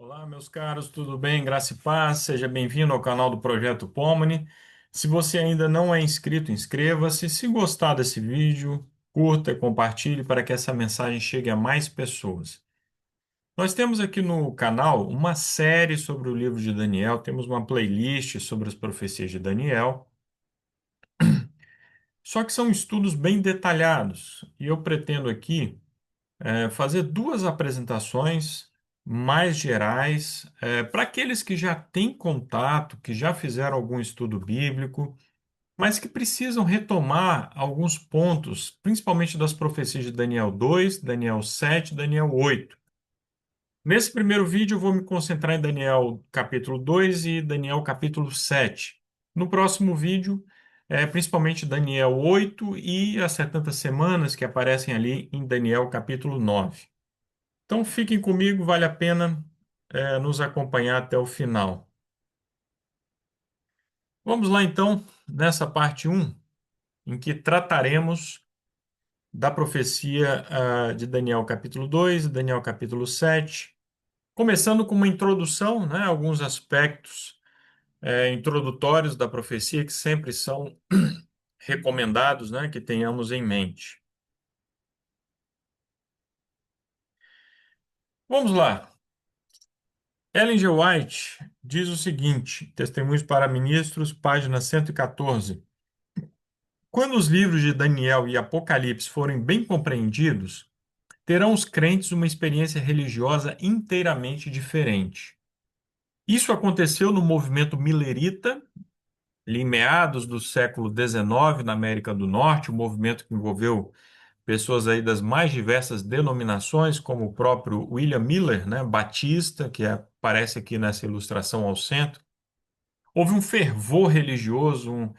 Olá, meus caros, tudo bem? Graça e paz. Seja bem-vindo ao canal do Projeto Pomni. Se você ainda não é inscrito, inscreva-se. Se gostar desse vídeo, curta e compartilhe para que essa mensagem chegue a mais pessoas. Nós temos aqui no canal uma série sobre o livro de Daniel, temos uma playlist sobre as profecias de Daniel, só que são estudos bem detalhados e eu pretendo aqui fazer duas apresentações mais gerais, para aqueles que já têm contato, que já fizeram algum estudo bíblico, mas que precisam retomar alguns pontos, principalmente das profecias de Daniel 2, Daniel 7, Daniel 8. Nesse primeiro vídeo, eu vou me concentrar em Daniel capítulo 2 e Daniel capítulo 7. No próximo vídeo, principalmente Daniel 8 e as 70 semanas que aparecem ali em Daniel capítulo 9. Então fiquem comigo, vale a pena nos acompanhar até o final. Vamos lá então, nessa parte um, em que trataremos da profecia de Daniel capítulo 2 e Daniel capítulo 7, começando com uma introdução, né, alguns aspectos introdutórios da profecia que sempre são recomendados, né, que tenhamos em mente. Vamos lá. Ellen G. White diz o seguinte, Testemunhos para Ministros, página 114. Quando os livros de Daniel e Apocalipse forem bem compreendidos, terão os crentes uma experiência religiosa inteiramente diferente. Isso aconteceu no movimento milerita, ali em meados do século XIX, na América do Norte, um movimento que envolveu pessoas aí das mais diversas denominações, como o próprio William Miller, né, batista, que aparece aqui nessa ilustração ao centro. Houve um fervor religioso,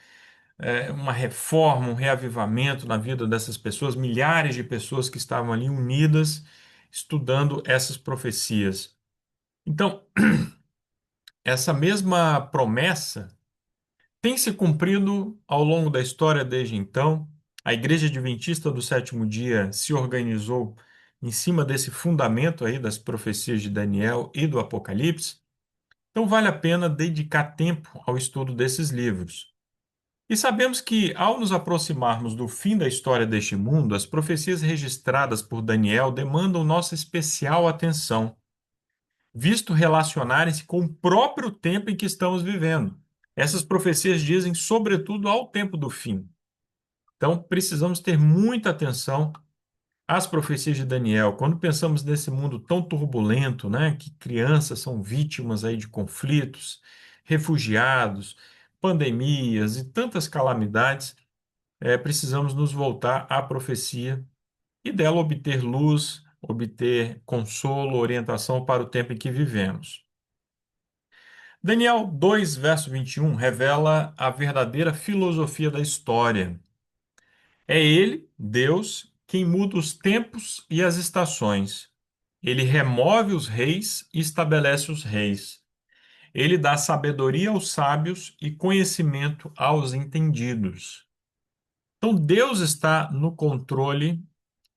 uma reforma, um reavivamento na vida dessas pessoas, milhares de pessoas que estavam ali unidas, estudando essas profecias. Então, essa mesma promessa tem se cumprido ao longo da história desde então. A Igreja Adventista do Sétimo Dia se organizou em cima desse fundamento aí das profecias de Daniel e do Apocalipse. Então, vale a pena dedicar tempo ao estudo desses livros. E sabemos que, ao nos aproximarmos do fim da história deste mundo, as profecias registradas por Daniel demandam nossa especial atenção, visto relacionarem-se com o próprio tempo em que estamos vivendo. Essas profecias dizem, sobretudo, ao tempo do fim. Então, precisamos ter muita atenção às profecias de Daniel. Quando pensamos nesse mundo tão turbulento, né, que crianças são vítimas aí de conflitos, refugiados, pandemias e tantas calamidades, precisamos nos voltar à profecia e dela obter luz, obter consolo, orientação para o tempo em que vivemos. Daniel 2, verso 21, revela a verdadeira filosofia da história. É ele, Deus, quem muda os tempos e as estações. Ele remove os reis e estabelece os reis. Ele dá sabedoria aos sábios e conhecimento aos entendidos. Então, Deus está no controle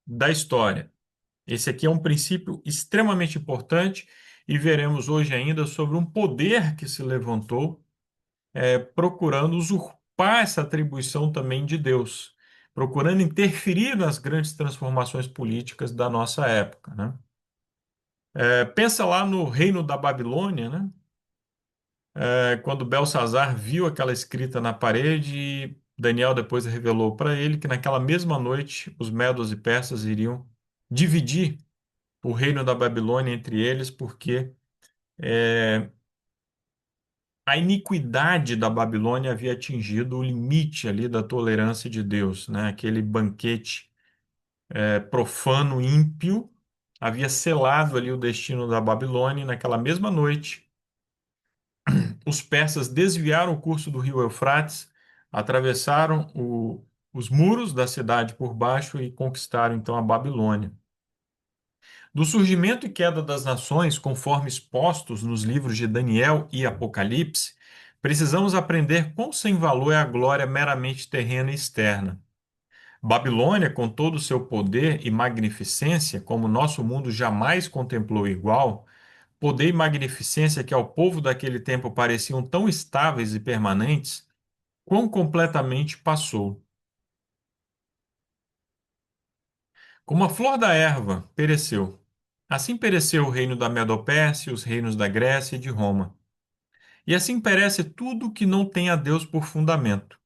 da história. Esse aqui é um princípio extremamente importante e veremos hoje ainda sobre um poder que se levantou, procurando usurpar essa atribuição também de Deus, procurando interferir nas grandes transformações políticas da nossa época, né? Pensa lá no reino da Babilônia, né? Quando Belsazar viu aquela escrita na parede, e Daniel depois revelou para ele que naquela mesma noite os medos e persas iriam dividir o reino da Babilônia entre eles, porque a iniquidade da Babilônia havia atingido o limite ali da tolerância de Deus, né? Aquele banquete profano, ímpio, havia selado ali o destino da Babilônia, e naquela mesma noite os persas desviaram o curso do rio Eufrates, atravessaram os muros da cidade por baixo e conquistaram então a Babilônia. Do surgimento e queda das nações, conforme expostos nos livros de Daniel e Apocalipse, precisamos aprender quão sem valor é a glória meramente terrena e externa. Babilônia, com todo o seu poder e magnificência, como nosso mundo jamais contemplou igual, poder e magnificência que ao povo daquele tempo pareciam tão estáveis e permanentes, quão completamente passou. Como a flor da erva pereceu. Assim pereceu o reino da Medopérsia, os reinos da Grécia e de Roma. E assim perece tudo que não tem a Deus por fundamento.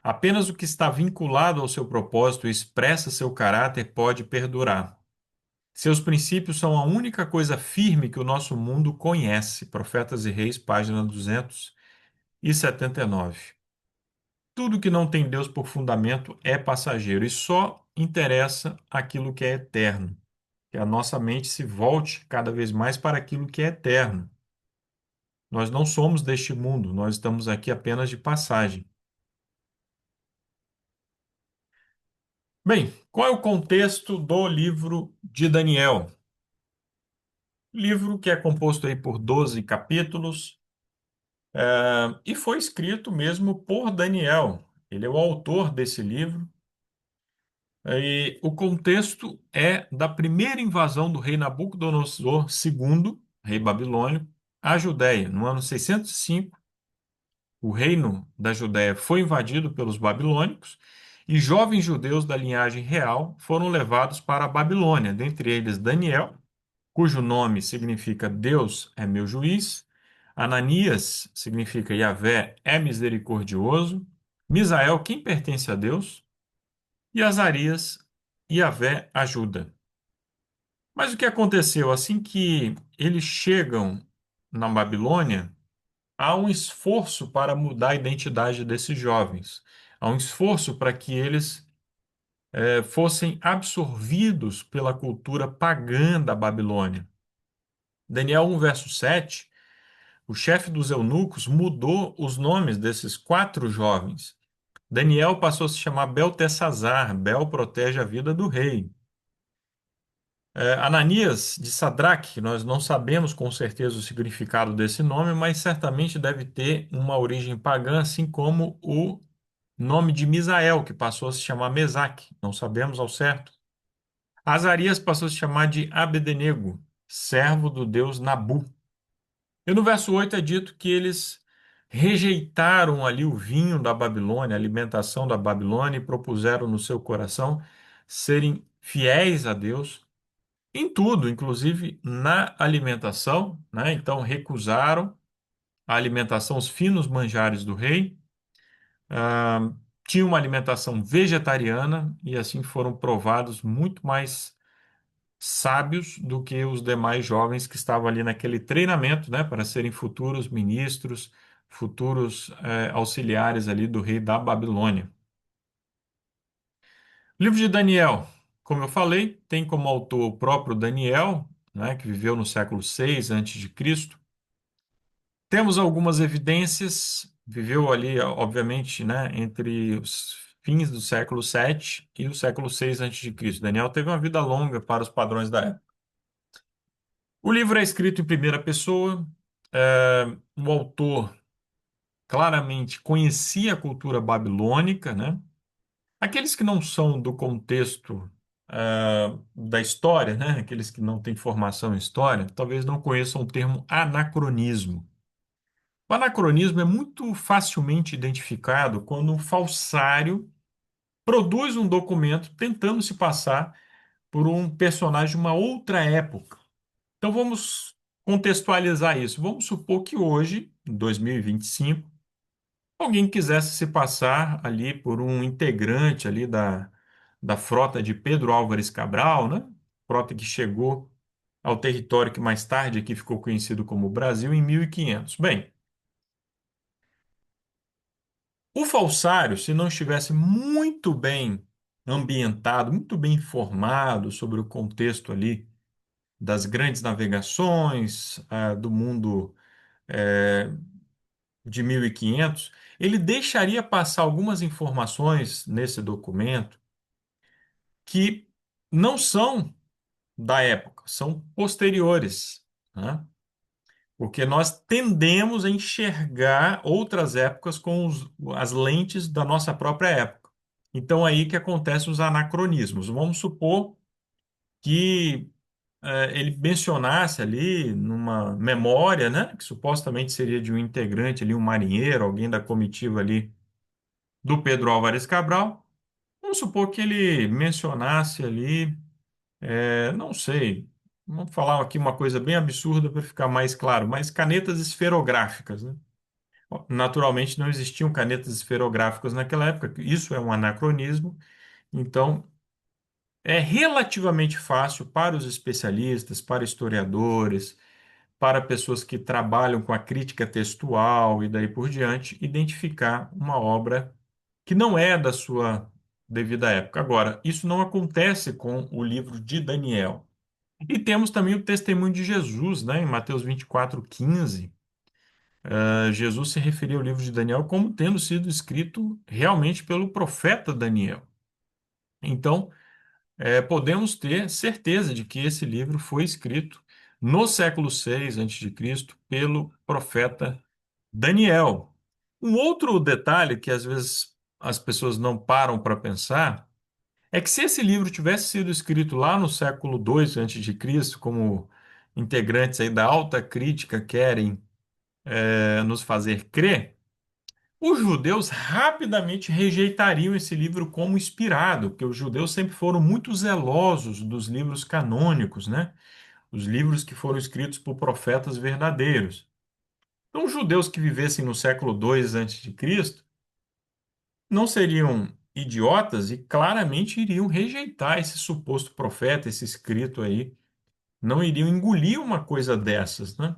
Apenas o que está vinculado ao seu propósito e expressa seu caráter pode perdurar. Seus princípios são a única coisa firme que o nosso mundo conhece. Profetas e Reis, página 279. Tudo que não tem Deus por fundamento é passageiro e só interessa aquilo que é eterno. Que a nossa mente se volte cada vez mais para aquilo que é eterno. Nós não somos deste mundo, nós estamos aqui apenas de passagem. Bem, qual é o contexto do livro de Daniel? Livro que é composto aí por 12 capítulos, e foi escrito mesmo por Daniel. Ele é o autor desse livro. E o contexto é da primeira invasão do rei Nabucodonosor II, rei babilônio, à Judéia, no ano 605. O reino da Judéia foi invadido pelos babilônicos e jovens judeus da linhagem real foram levados para a Babilônia, dentre eles Daniel, cujo nome significa Deus é meu juiz, Ananias significa Yahvé é misericordioso, Misael, quem pertence a Deus, e Azarias, Yahvé ajuda. Mas o que aconteceu? Assim que eles chegam na Babilônia, há um esforço para mudar a identidade desses jovens. Há um esforço para que eles fossem absorvidos pela cultura pagã da Babilônia. Daniel 1, verso 7, o chefe dos eunucos mudou os nomes desses quatro jovens. Daniel passou a se chamar Beltesazar, Bel protege a vida do rei. Ananias de Sadraque, nós não sabemos com certeza o significado desse nome, mas certamente deve ter uma origem pagã, assim como o nome de Misael, que passou a se chamar Mesaque, não sabemos ao certo. Azarias passou a se chamar de Abednego, servo do deus Nabu. E no verso 8 é dito que eles rejeitaram ali o vinho da Babilônia, a alimentação da Babilônia, e propuseram no seu coração serem fiéis a Deus em tudo, inclusive na alimentação, né? Então recusaram a alimentação, os finos manjares do rei, ah, tinham uma alimentação vegetariana e assim foram provados muito mais sábios do que os demais jovens que estavam ali naquele treinamento, né, para serem futuros ministros, futuros auxiliares ali do rei da Babilônia. O livro de Daniel, como eu falei, tem como autor o próprio Daniel, né, que viveu no século 6 antes de Cristo. Temos algumas evidências, viveu ali, obviamente, né, entre os fins do século 7 e o século 6 antes de Cristo. Daniel teve uma vida longa para os padrões da época. O livro é escrito em primeira pessoa, o autor claramente conhecia a cultura babilônica, né? Aqueles que não são do contexto da história, né? Aqueles que não têm formação em história, talvez não conheçam o termo anacronismo. O anacronismo é muito facilmente identificado quando um falsário produz um documento tentando se passar por um personagem de uma outra época. Então vamos contextualizar isso. Vamos supor que hoje, em 2025, alguém quisesse se passar ali por um integrante ali da frota de Pedro Álvares Cabral, né? Frota que chegou ao território que mais tarde aqui ficou conhecido como Brasil em 1500. Bem, o falsário, se não estivesse muito bem ambientado, muito bem informado sobre o contexto ali das grandes navegações, do mundo de 1500, ele deixaria passar algumas informações nesse documento que não são da época, são posteriores, né? Porque nós tendemos a enxergar outras épocas com as lentes da nossa própria época. Então, aí que acontecem os anacronismos. Vamos supor que ele mencionasse ali numa memória, né, que supostamente seria de um integrante ali, um marinheiro, alguém da comitiva ali do Pedro Álvares Cabral. Vamos supor que ele mencionasse ali, não sei, vamos falar aqui uma coisa bem absurda para ficar mais claro, mas canetas esferográficas, né? Naturalmente não existiam canetas esferográficas naquela época, isso é um anacronismo, então é relativamente fácil para os especialistas, para historiadores, para pessoas que trabalham com a crítica textual e daí por diante, identificar uma obra que não é da sua devida época. Agora, isso não acontece com o livro de Daniel. E temos também o testemunho de Jesus, né, em Mateus 24:15. Jesus se referia ao livro de Daniel como tendo sido escrito realmente pelo profeta Daniel. Então, podemos ter certeza de que esse livro foi escrito no século 6 a.C. pelo profeta Daniel. Um outro detalhe que às vezes as pessoas não param para pensar é que se esse livro tivesse sido escrito lá no século 2 a.C., como integrantes aí da alta crítica querem nos fazer crer, os judeus rapidamente rejeitariam esse livro como inspirado, porque os judeus sempre foram muito zelosos dos livros canônicos, né? Os livros que foram escritos por profetas verdadeiros. Então, os judeus que vivessem no século 2 a.C. não seriam idiotas e claramente iriam rejeitar esse suposto profeta, esse escrito aí, não iriam engolir uma coisa dessas, né?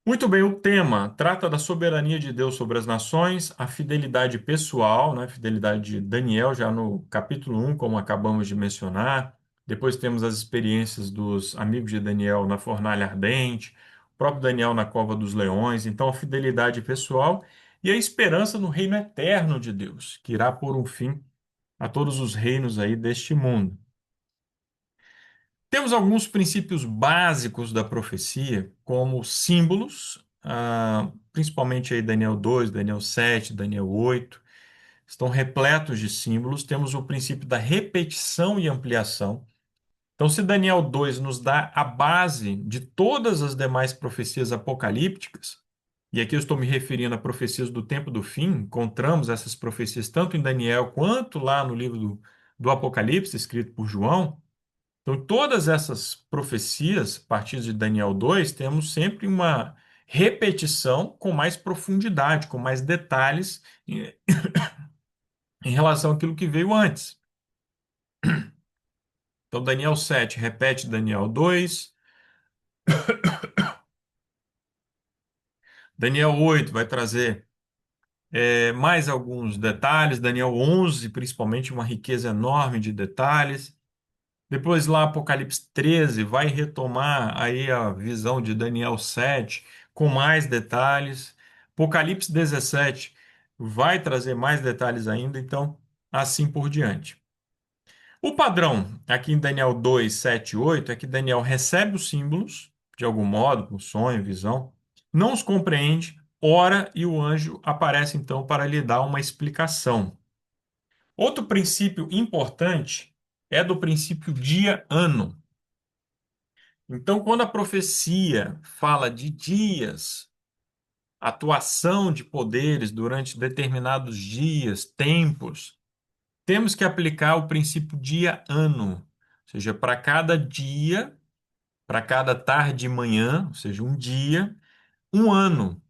Muito bem, o tema trata da soberania de Deus sobre as nações, a fidelidade pessoal, né? A fidelidade de Daniel, já no capítulo 1, como acabamos de mencionar. Depois temos as experiências dos amigos de Daniel na fornalha ardente, o próprio Daniel na cova dos leões. Então, a fidelidade pessoal e a esperança no reino eterno de Deus, que irá pôr um fim a todos os reinos aí deste mundo. Temos alguns princípios básicos da profecia, como símbolos, principalmente aí Daniel 2, Daniel 7, Daniel 8, estão repletos de símbolos. Temos o princípio da repetição e ampliação. Então, se Daniel 2 nos dá a base de todas as demais profecias apocalípticas, e aqui eu estou me referindo a profecias do tempo do fim, encontramos essas profecias tanto em Daniel quanto lá no livro do Apocalipse, escrito por João. Então, todas essas profecias, a partir de Daniel 2, temos sempre uma repetição com mais profundidade, com mais detalhes em relação àquilo que veio antes. Então, Daniel 7 repete Daniel 2, Daniel 8 vai trazer mais alguns detalhes, Daniel 11, principalmente, uma riqueza enorme de detalhes. Depois lá Apocalipse 13 vai retomar aí a visão de Daniel 7 com mais detalhes. Apocalipse 17 vai trazer mais detalhes ainda, então assim por diante. O padrão aqui em Daniel 2, 7 e 8 é que Daniel recebe os símbolos, de algum modo, com sonho, visão, não os compreende, ora e o anjo aparece então para lhe dar uma explicação. Outro princípio importante é do princípio dia-ano. Então, quando a profecia fala de dias, atuação de poderes durante determinados dias, tempos, temos que aplicar o princípio dia-ano. Ou seja, para cada dia, para cada tarde e manhã, ou seja, um dia, um ano.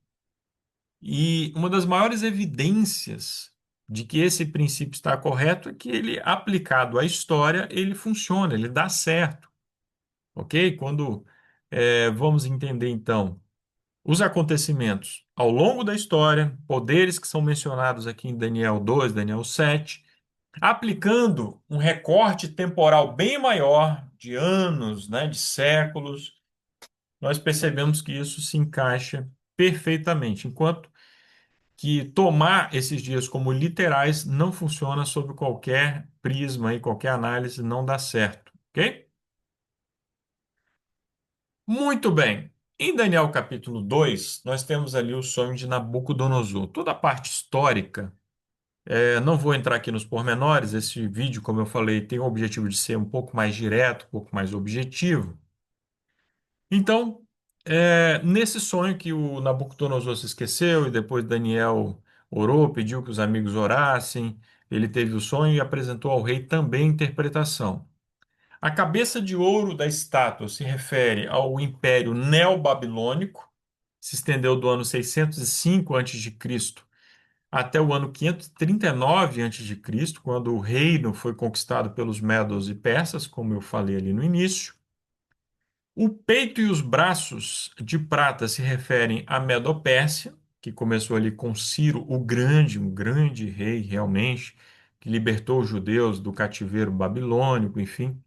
E uma das maiores evidências de que esse princípio está correto é que ele, aplicado à história, ele funciona, ele dá certo. Ok? Quando vamos entender então os acontecimentos ao longo da história, poderes que são mencionados aqui em Daniel 2, Daniel 7, aplicando um recorte temporal bem maior de anos, né, de séculos, nós percebemos que isso se encaixa perfeitamente, enquanto que tomar esses dias como literais não funciona sob qualquer prisma e qualquer análise não dá certo, ok? Muito bem. Em Daniel capítulo 2, nós temos ali o sonho de Nabucodonosor. Toda a parte histórica Não vou entrar aqui nos pormenores, esse vídeo, como eu falei, tem o objetivo de ser um pouco mais direto, um pouco mais objetivo. Então, nesse sonho que o Nabucodonosor se esqueceu e depois Daniel orou, pediu que os amigos orassem, ele teve o sonho e apresentou ao rei também a interpretação. A cabeça de ouro da estátua se refere ao Império Neobabilônico, se estendeu do ano 605 a.C. até o ano 539 a.C., quando o reino foi conquistado pelos medos e persas, como eu falei ali no início. O peito e os braços de prata se referem à Medopérsia, que começou ali com Ciro o Grande, um grande rei realmente, que libertou os judeus do cativeiro babilônico, enfim.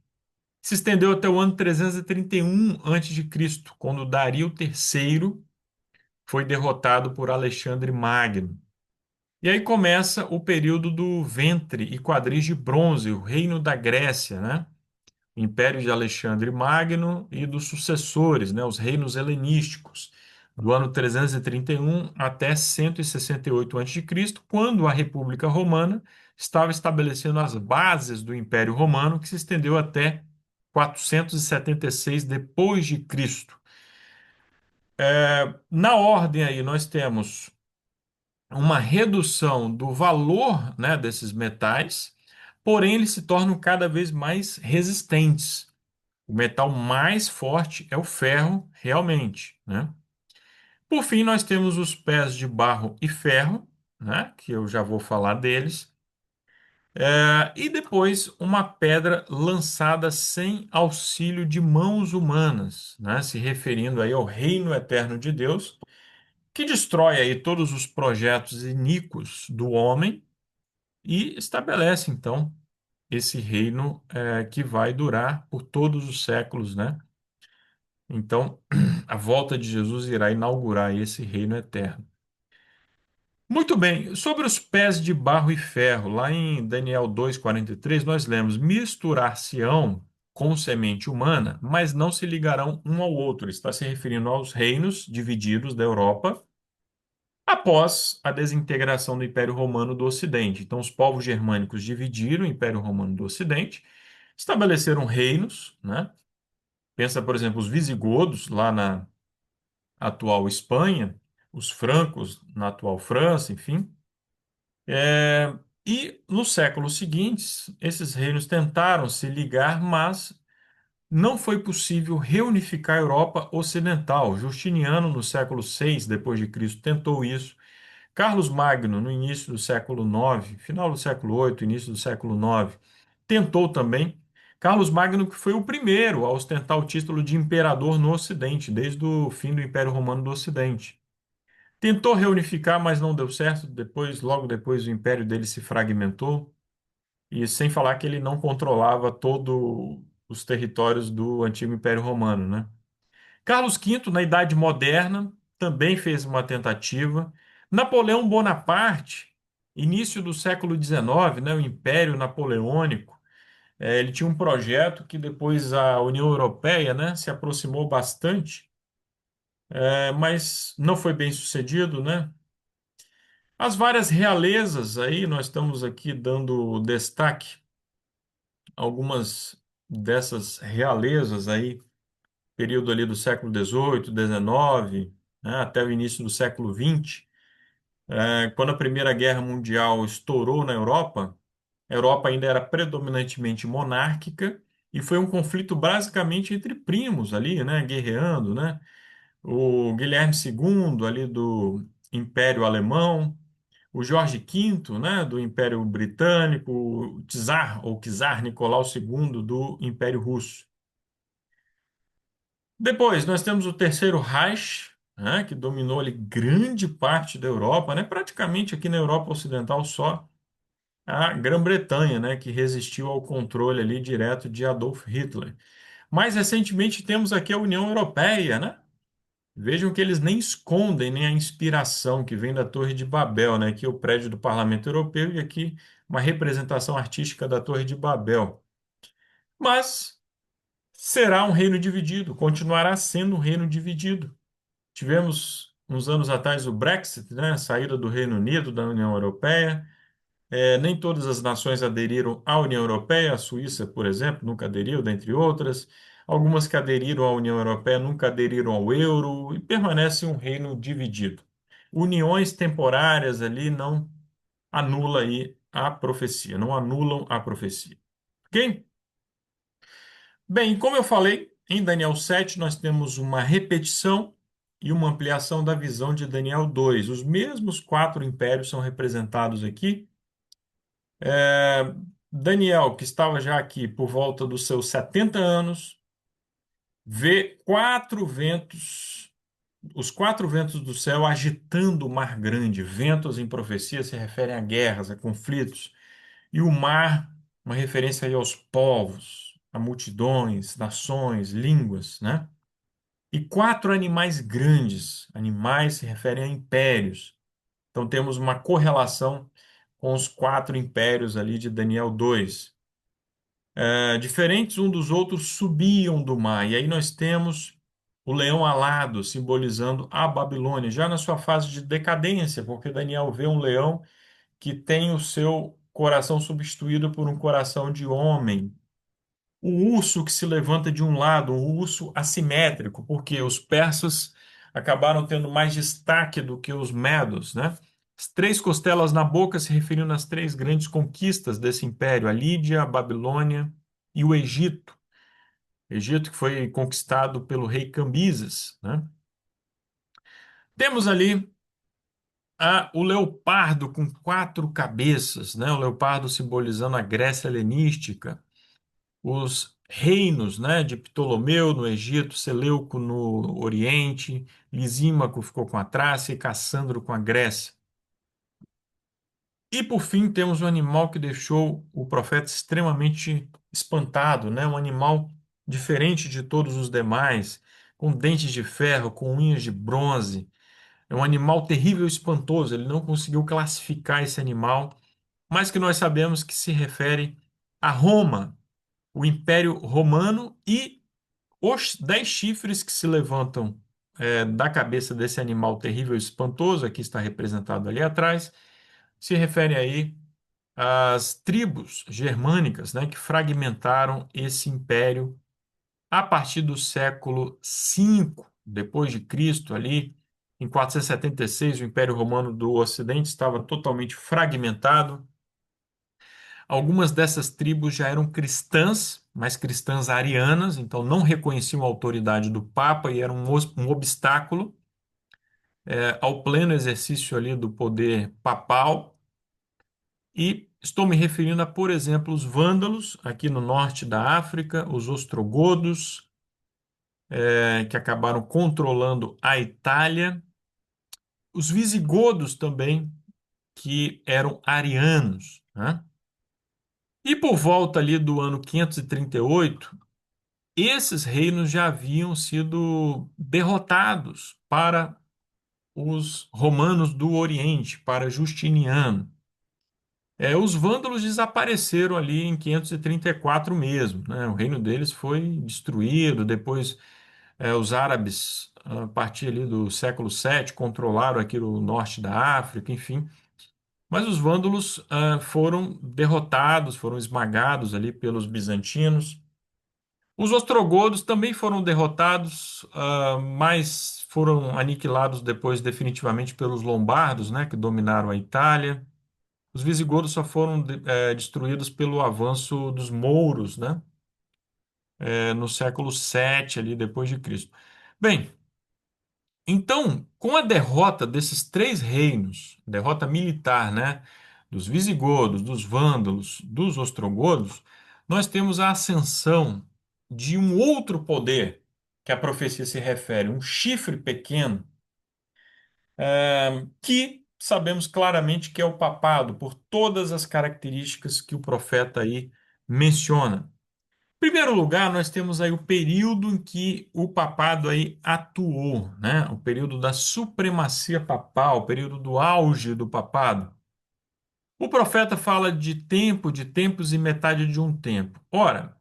Se estendeu até o ano 331 a.C., quando Dario III foi derrotado por Alexandre Magno. E aí começa o período do ventre e quadris de bronze, o reino da Grécia, né? Império de Alexandre Magno e dos sucessores, né, os reinos helenísticos, do ano 331 até 168 a.C., quando a República Romana estava estabelecendo as bases do Império Romano, que se estendeu até 476 depois de Cristo. Na ordem aí nós temos uma redução do valor, né, desses metais, porém eles se tornam cada vez mais resistentes. O metal mais forte é o ferro, realmente, né? Por fim, nós temos os pés de barro e ferro, né? Que eu já vou falar deles. E depois uma pedra lançada sem auxílio de mãos humanas, né? Se referindo aí ao reino eterno de Deus, que destrói aí todos os projetos iníquos do homem e estabelece, então, esse reino que vai durar por todos os séculos, né? Então, a volta de Jesus irá inaugurar esse reino eterno. Muito bem, sobre os pés de barro e ferro, lá em Daniel 2:43, nós lemos: misturar-se-ão com semente humana, mas não se ligarão um ao outro. Está se referindo aos reinos divididos da Europa após a desintegração do Império Romano do Ocidente. Então, os povos germânicos dividiram o Império Romano do Ocidente, estabeleceram reinos, né? Pensa, por exemplo, os visigodos lá na atual Espanha, os francos na atual França, enfim. E nos séculos seguintes, esses reinos tentaram se ligar, mas não foi possível reunificar a Europa Ocidental. Justiniano, no século VI depois de Cristo, tentou isso. Carlos Magno, no início do século IX, final do século VIII, início do século IX, tentou também. Carlos Magno, que foi o primeiro a ostentar o título de imperador no Ocidente, desde o fim do Império Romano do Ocidente. Tentou reunificar, mas não deu certo. Depois, logo depois, o império dele se fragmentou. E sem falar que ele não controlava todos os territórios do antigo Império Romano, né? Carlos V, na Idade Moderna, também fez uma tentativa. Napoleão Bonaparte, início do século XIX, né, o Império Napoleônico, ele tinha um projeto que depois a União Europeia, né, se aproximou bastante, mas não foi bem sucedido, né? As várias realezas aí, nós estamos aqui dando destaque a algumas dessas realezas aí, período ali do século XVIII, XIX, né, até o início do século XX. Quando a Primeira Guerra Mundial estourou na Europa, a Europa ainda era predominantemente monárquica e foi um conflito basicamente entre primos ali, né, guerreando, né? O Guilherme II ali do Império Alemão, o Jorge V, né, do Império Britânico, o Czar ou Czar Nicolau II do Império Russo. Depois, nós temos o Terceiro Reich, né, que dominou ali grande parte da Europa, né, praticamente aqui na Europa Ocidental só a Grã-Bretanha, né, que resistiu ao controle ali direto de Adolf Hitler. Mais recentemente temos aqui a União Europeia, né? Vejam que eles nem escondem nem a inspiração que vem da Torre de Babel, né? Aqui é o prédio do Parlamento Europeu e aqui uma representação artística da Torre de Babel. Mas será um reino dividido, continuará sendo um reino dividido. Tivemos uns anos atrás o Brexit, né? A saída do Reino Unido da União Europeia. Nem todas as nações aderiram à União Europeia, a Suíça, por exemplo, nunca aderiu, dentre outras. Algumas que aderiram à União Europeia nunca aderiram ao euro e permanece um reino dividido. Uniões temporárias ali não anula aí a profecia, não anulam a profecia. Ok? Bem, como eu falei, em Daniel 7 nós temos uma repetição e uma ampliação da visão de Daniel 2. Os mesmos quatro impérios são representados aqui. É, Daniel, que estava já aqui por volta dos seus 70 anos, vê quatro ventos, os quatro ventos do céu agitando o mar grande. Ventos em profecia se referem a guerras, a conflitos. E o mar, uma referência aí aos povos, a multidões, nações, línguas, né? E quatro animais grandes. Animais se referem a impérios. Então temos uma correlação com os quatro impérios ali de Daniel 2. Diferentes um dos outros subiam do mar. E aí nós temos o leão alado, simbolizando a Babilônia, já na sua fase de decadência, porque Daniel vê um leão que tem o seu coração substituído por um coração de homem. O urso que se levanta de um lado, um urso assimétrico, porque os persas acabaram tendo mais destaque do que os medos, né? As três costelas na boca se referindo às três grandes conquistas desse império, a Lídia, a Babilônia e o Egito. Egito que foi conquistado pelo rei Cambises, né? Temos ali o leopardo com quatro cabeças, né? O leopardo simbolizando a Grécia helenística, os reinos, né, de Ptolomeu no Egito, Seleuco no Oriente, Lisímaco ficou com a Trácia e Cassandro com a Grécia. E por fim temos um animal que deixou o profeta extremamente espantado, né? Um animal diferente de todos os demais, com dentes de ferro, com unhas de bronze. É um animal terrível e espantoso. Ele não conseguiu classificar esse animal, mas que nós sabemos que se refere a Roma, o Império Romano e os 10 chifres que se levantam da cabeça desse animal terrível e espantoso, aqui está representado ali atrás, se refere aí às tribos germânicas, né, que fragmentaram esse império a partir do século V depois de Cristo, ali em 476, o Império Romano do Ocidente estava totalmente fragmentado. Algumas dessas tribos já eram cristãs, mas cristãs arianas, então não reconheciam a autoridade do Papa e eram um obstáculo ao pleno exercício ali do poder papal. E estou me referindo a, por exemplo, os vândalos aqui no norte da África, os ostrogodos, que acabaram controlando a Itália, os visigodos também, que eram arianos, né? E por volta ali do ano 538, esses reinos já haviam sido derrotados para os romanos do Oriente, para Justiniano. Os vândalos desapareceram ali em 534 mesmo, né? O reino deles foi destruído. Depois, os árabes, a partir ali do século VII, controlaram aqui o norte da África, enfim. Mas os vândalos, foram derrotados, foram esmagados ali pelos bizantinos. Os ostrogodos também foram derrotados, mas foram aniquilados depois definitivamente pelos lombardos, né, que dominaram a Itália. Os visigodos só foram destruídos pelo avanço dos mouros, né, no século VII, ali depois de Cristo. Bem, então, com a derrota desses três reinos, derrota militar, né, dos visigodos, dos vândalos, dos ostrogodos, nós temos a ascensão de um outro poder que a profecia se refere, um chifre pequeno, que sabemos claramente que é o papado, por todas as características que o profeta aí menciona. Em primeiro lugar, nós temos aí o período em que o papado aí atuou, né? O período da supremacia papal, o período do auge do papado. O profeta fala de tempo, de tempos e metade de um tempo. Ora,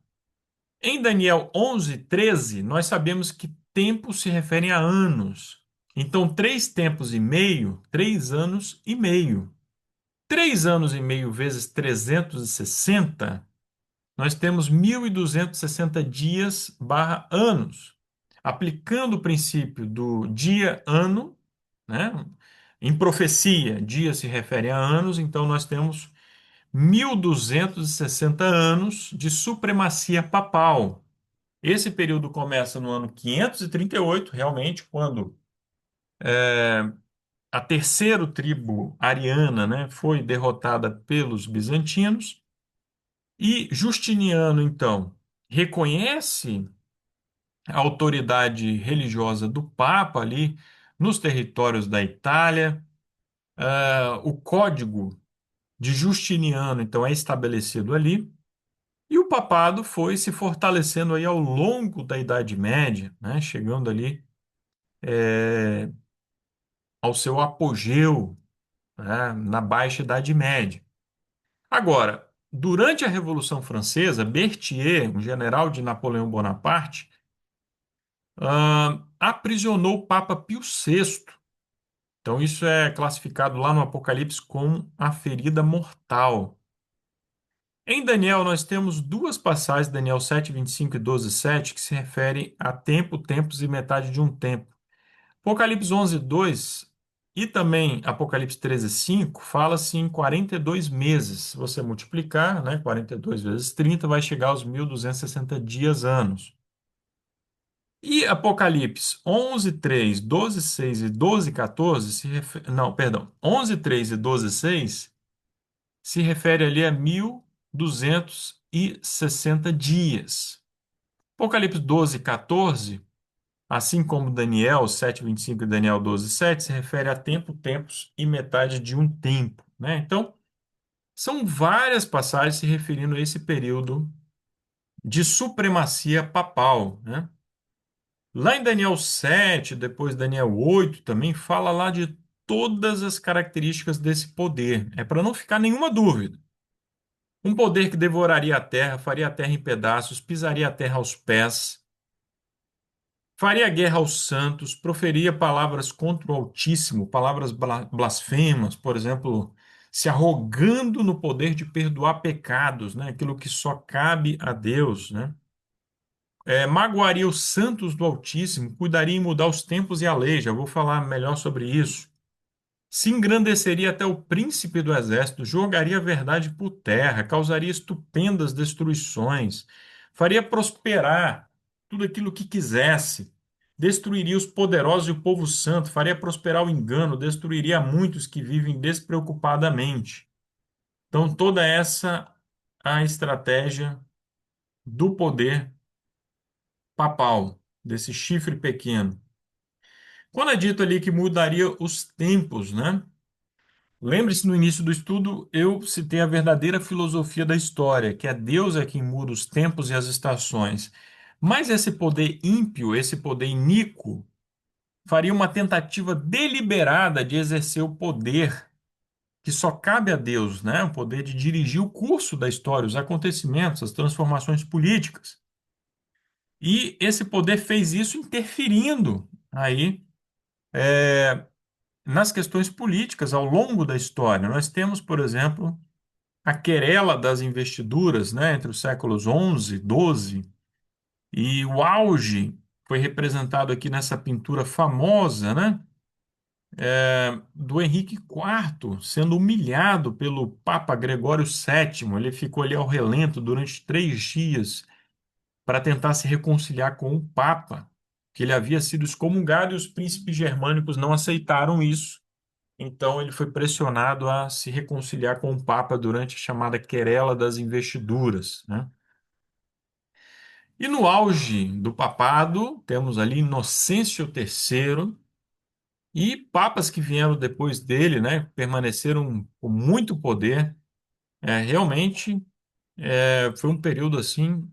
em Daniel 11:13, nós sabemos que tempo se refere a anos. Então, 3 tempos e meio, 3 anos e meio. 3 anos e meio vezes 360, nós temos 1.260 dias barra anos. Aplicando o princípio do dia-ano, né? Em profecia, dia se refere a anos, então nós temos 1.260 anos de supremacia papal. Esse período começa no ano 538, realmente, quando a terceira tribo ariana, né, foi derrotada pelos bizantinos. E Justiniano, então, reconhece a autoridade religiosa do Papa ali nos territórios da Itália. O Código de Justiniano, então, é estabelecido ali. E o papado foi se fortalecendo aí ao longo da Idade Média, né, chegando ali ao seu apogeu, né, na Baixa Idade Média. Agora, durante a Revolução Francesa, Berthier, um general de Napoleão Bonaparte, aprisionou o Papa Pio VI. Então, isso é classificado lá no Apocalipse como a ferida mortal. Em Daniel, nós temos duas passagens, Daniel 7:25 e 12:7, que se referem a tempo, tempos e metade de um tempo. Apocalipse 11:2 e também Apocalipse 13:5 fala-se em 42 meses. Se você multiplicar, né, 42 vezes 30 vai chegar aos 1.260 dias, anos. E Apocalipse 11:3, 12:6 e 12:14 não, perdão, 11:3 e 12:6 se refere ali a 1.260 dias. Apocalipse 12:14, assim como Daniel 7:25 e Daniel 12:7, se refere a tempo, tempos e metade de um tempo, né? Então, são várias passagens se referindo a esse período de supremacia papal, né? Lá em Daniel 7, depois Daniel 8, também fala lá de todas as características desse poder. É para não ficar nenhuma dúvida. Um poder que devoraria a terra, faria a terra em pedaços, pisaria a terra aos pés, faria guerra aos santos, proferia palavras contra o Altíssimo, palavras blasfemas, por exemplo, se arrogando no poder de perdoar pecados, né? Aquilo que só cabe a Deus, né? Magoaria os santos do Altíssimo, cuidaria em mudar os tempos e a lei, já vou falar melhor sobre isso. Se engrandeceria até o príncipe do exército, jogaria a verdade por terra, causaria estupendas destruições, faria prosperar tudo aquilo que quisesse, destruiria os poderosos e o povo santo, faria prosperar o engano, destruiria muitos que vivem despreocupadamente. Então, toda essa a estratégia do poder papal, desse chifre pequeno. Quando é dito ali que mudaria os tempos, né? Lembre-se, no início do estudo, eu citei a verdadeira filosofia da história, que é Deus é quem muda os tempos e as estações. Mas esse poder ímpio, esse poder iníquo, faria uma tentativa deliberada de exercer o poder que só cabe a Deus, né? O poder de dirigir o curso da história, os acontecimentos, as transformações políticas. E esse poder fez isso interferindo aí nas questões políticas ao longo da história. Nós temos, por exemplo, a querela das investiduras, né, entre os séculos 11, 12, e o auge foi representado aqui nessa pintura famosa, né, do Henrique IV, sendo humilhado pelo Papa Gregório VII. Ele ficou ali ao relento durante 3 dias para tentar se reconciliar com o Papa, que ele havia sido excomungado e os príncipes germânicos não aceitaram isso. Então ele foi pressionado a se reconciliar com o Papa durante a chamada Querela das Investiduras, né? E no auge do papado, temos ali Inocêncio III e papas que vieram depois dele, né? Permaneceram com muito poder. Realmente foi um período assim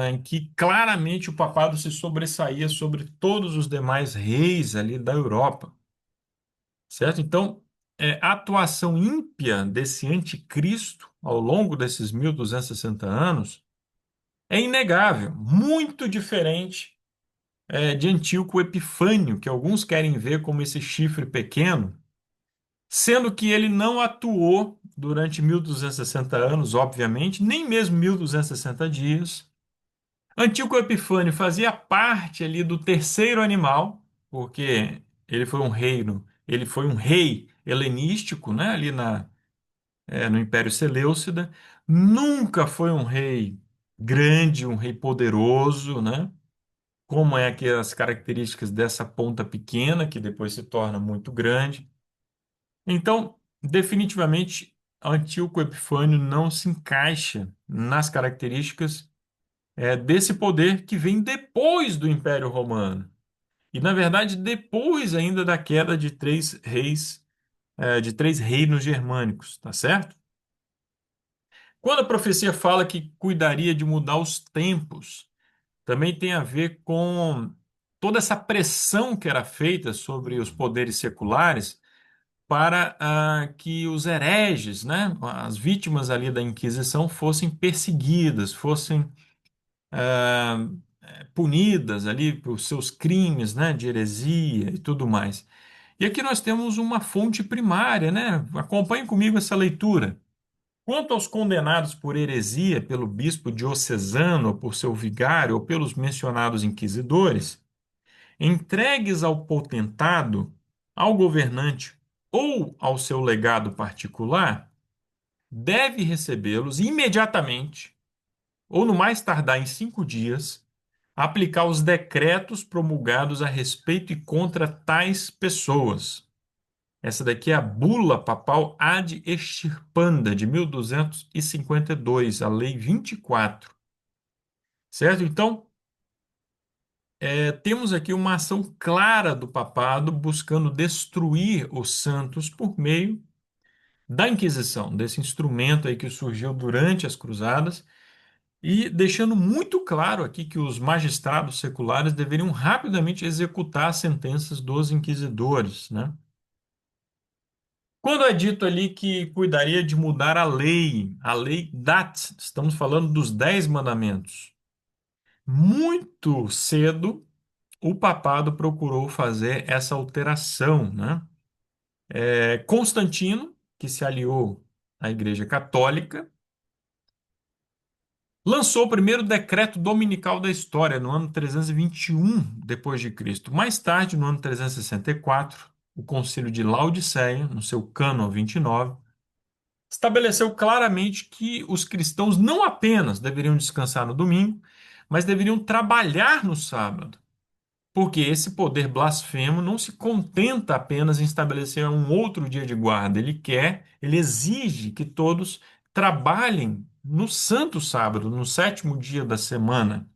em que claramente o papado se sobressaía sobre todos os demais reis ali da Europa. Certo? Então, a atuação ímpia desse anticristo ao longo desses 1.260 anos é inegável, muito diferente de Antíoco Epifânio, que alguns querem ver como esse chifre pequeno, sendo que ele não atuou durante 1260 anos, obviamente, nem mesmo 1260 dias. Antíoco Epifânio fazia parte ali do terceiro animal, porque ele foi um rei helenístico, né, ali no Império Seleucida. Nunca foi um rei grande, um rei poderoso, né? Como é que as características dessa ponta pequena, que depois se torna muito grande. Então, definitivamente, Antíoco Epifânio não se encaixa nas características desse poder que vem depois do Império Romano. E, na verdade, depois ainda da queda de três reis, de três reinos germânicos, tá certo? Quando a profecia fala que cuidaria de mudar os tempos, também tem a ver com toda essa pressão que era feita sobre os poderes seculares para que os hereges, né, as vítimas ali da Inquisição, fossem perseguidas, fossem ah, punidas ali por seus crimes, né, de heresia e tudo mais. E aqui nós temos uma fonte primária, né? Acompanhe comigo essa leitura. Quanto aos condenados por heresia pelo bispo diocesano, ou por seu vigário, ou pelos mencionados inquisidores, entregues ao potentado, ao governante ou ao seu legado particular, deve recebê-los imediatamente, ou no mais tardar em 5 dias, aplicar os decretos promulgados a respeito e contra tais pessoas. Essa daqui é a bula papal Ad Extirpanda, de 1252, a Lei 24, certo? Então, temos aqui uma ação clara do papado buscando destruir os santos por meio da Inquisição, desse instrumento aí que surgiu durante as Cruzadas, e deixando muito claro aqui que os magistrados seculares deveriam rapidamente executar as sentenças dos inquisidores, né? Quando é dito ali que cuidaria de mudar a lei DAT, estamos falando dos 10 mandamentos. Muito cedo, o papado procurou fazer essa alteração, né? Constantino, que se aliou à Igreja Católica, lançou o primeiro decreto dominical da história no ano 321 depois de Cristo. Mais tarde, no ano 364, o Concílio de Laodiceia, no seu Cânon 29, estabeleceu claramente que os cristãos não apenas deveriam descansar no domingo, mas deveriam trabalhar no sábado. Porque esse poder blasfemo não se contenta apenas em estabelecer um outro dia de guarda, ele exige que todos trabalhem no santo sábado, no sétimo dia da semana.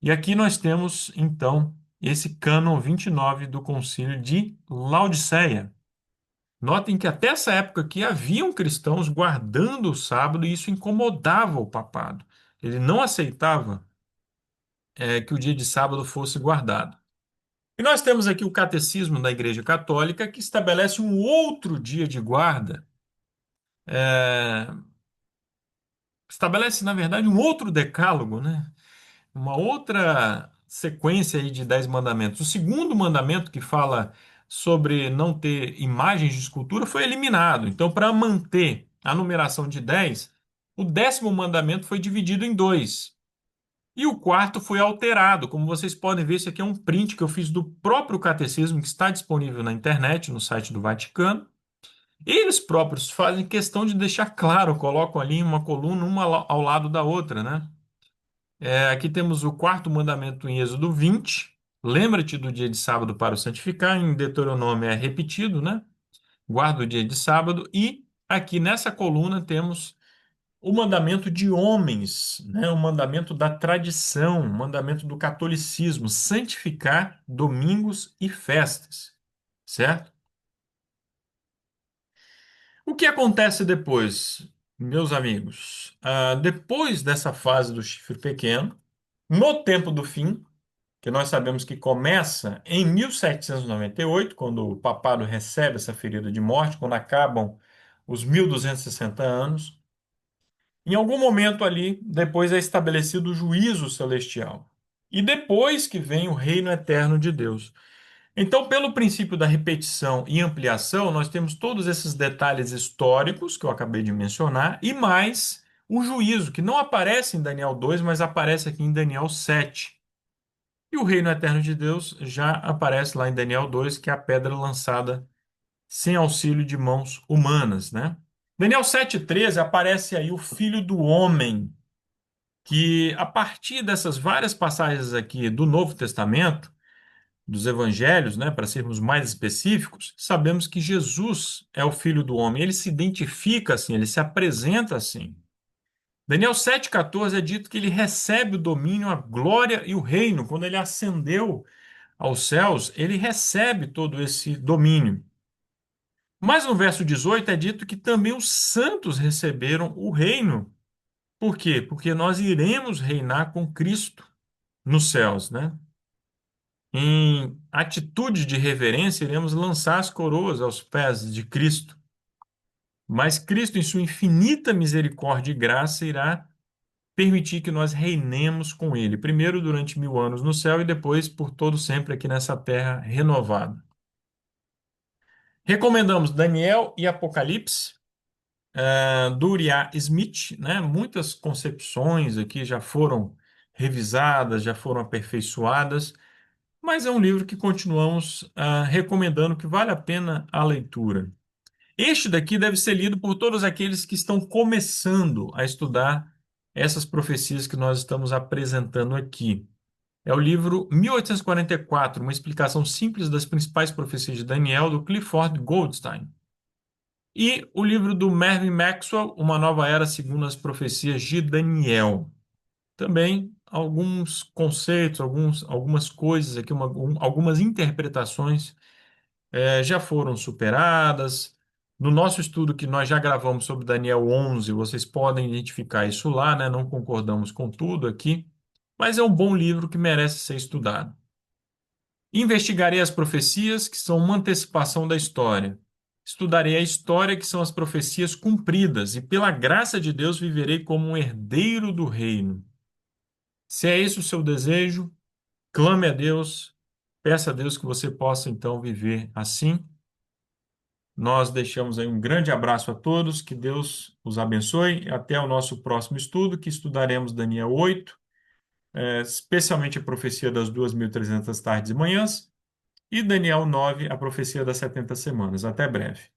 E aqui nós temos, então, esse cânon 29 do Concílio de Laodiceia. Notem que até essa época aqui haviam cristãos guardando o sábado e isso incomodava o papado. Ele não aceitava que o dia de sábado fosse guardado. E nós temos aqui o Catecismo da Igreja Católica, que estabelece um outro dia de guarda, é, estabelece, na verdade, um outro decálogo, né? Uma outra sequência aí de 10 mandamentos. O segundo mandamento, que fala sobre não ter imagens de escultura, foi eliminado. Então, para manter a numeração de 10, o 10º mandamento foi dividido em dois. E o quarto foi alterado. Como vocês podem ver, isso aqui é um print que eu fiz do próprio catecismo, que está disponível na internet, no site do Vaticano. Eles próprios fazem questão de deixar claro, colocam ali uma coluna, uma ao lado da outra, né? Aqui temos o quarto mandamento em Êxodo 20. Lembra-te do dia de sábado para o santificar. Em Deuteronômio é repetido, né? Guarda o dia de sábado. E aqui nessa coluna temos o mandamento de homens, né? O mandamento da tradição, o mandamento do catolicismo, santificar domingos e festas, certo? O que acontece depois, meus amigos? Depois dessa fase do chifre pequeno, no tempo do fim, que nós sabemos que começa em 1798, quando o papado recebe essa ferida de morte, quando acabam os 1260 anos. Em algum momento ali, depois é estabelecido o juízo celestial. E depois que vem o reino eterno de Deus. Então, pelo princípio da repetição e ampliação, nós temos todos esses detalhes históricos que eu acabei de mencionar, e mais o juízo, que não aparece em Daniel 2, mas aparece aqui em Daniel 7. E o reino eterno de Deus já aparece lá em Daniel 2, que é a pedra lançada sem auxílio de mãos humanas, né? Daniel 7,13 aparece aí o Filho do Homem, que a partir dessas várias passagens aqui do Novo Testamento, dos evangelhos, né, para sermos mais específicos, sabemos que Jesus é o Filho do Homem. Ele se identifica assim, ele se apresenta assim. Daniel 7,14 é dito que ele recebe o domínio, a glória e o reino. Quando ele ascendeu aos céus, ele recebe todo esse domínio. Mas no verso 18 é dito que também os santos receberam o reino. Por quê? Porque nós iremos reinar com Cristo nos céus, né? Em atitude de reverência, iremos lançar as coroas aos pés de Cristo. Mas Cristo, em sua infinita misericórdia e graça, irá permitir que nós reinemos com Ele, primeiro durante 1000 anos no céu e depois por todo sempre aqui nessa terra renovada. Recomendamos Daniel e Apocalipse, do Uriah Smith, né? Muitas concepções aqui já foram revisadas, já foram aperfeiçoadas. Mas é um livro que continuamos recomendando que vale a pena a leitura. Este daqui deve ser lido por todos aqueles que estão começando a estudar essas profecias que nós estamos apresentando aqui. É o livro 1844, uma explicação simples das principais profecias de Daniel, do Clifford Goldstein. E o livro do Mervyn Maxwell, Uma Nova Era segundo as Profecias de Daniel. Também alguns conceitos, algumas coisas aqui, algumas interpretações já foram superadas. No nosso estudo que nós já gravamos sobre Daniel 11, vocês podem identificar isso lá, né? Não concordamos com tudo aqui, mas é um bom livro que merece ser estudado. Investigarei as profecias, que são uma antecipação da história. Estudarei a história, que são as profecias cumpridas, e pela graça de Deus viverei como um herdeiro do reino. Se é esse o seu desejo, clame a Deus, peça a Deus que você possa então viver assim. Nós deixamos aí um grande abraço a todos, que Deus os abençoe. Até o nosso próximo estudo, que estudaremos Daniel 8, especialmente a profecia das 2300 tardes e manhãs, e Daniel 9, a profecia das 70 semanas. Até breve.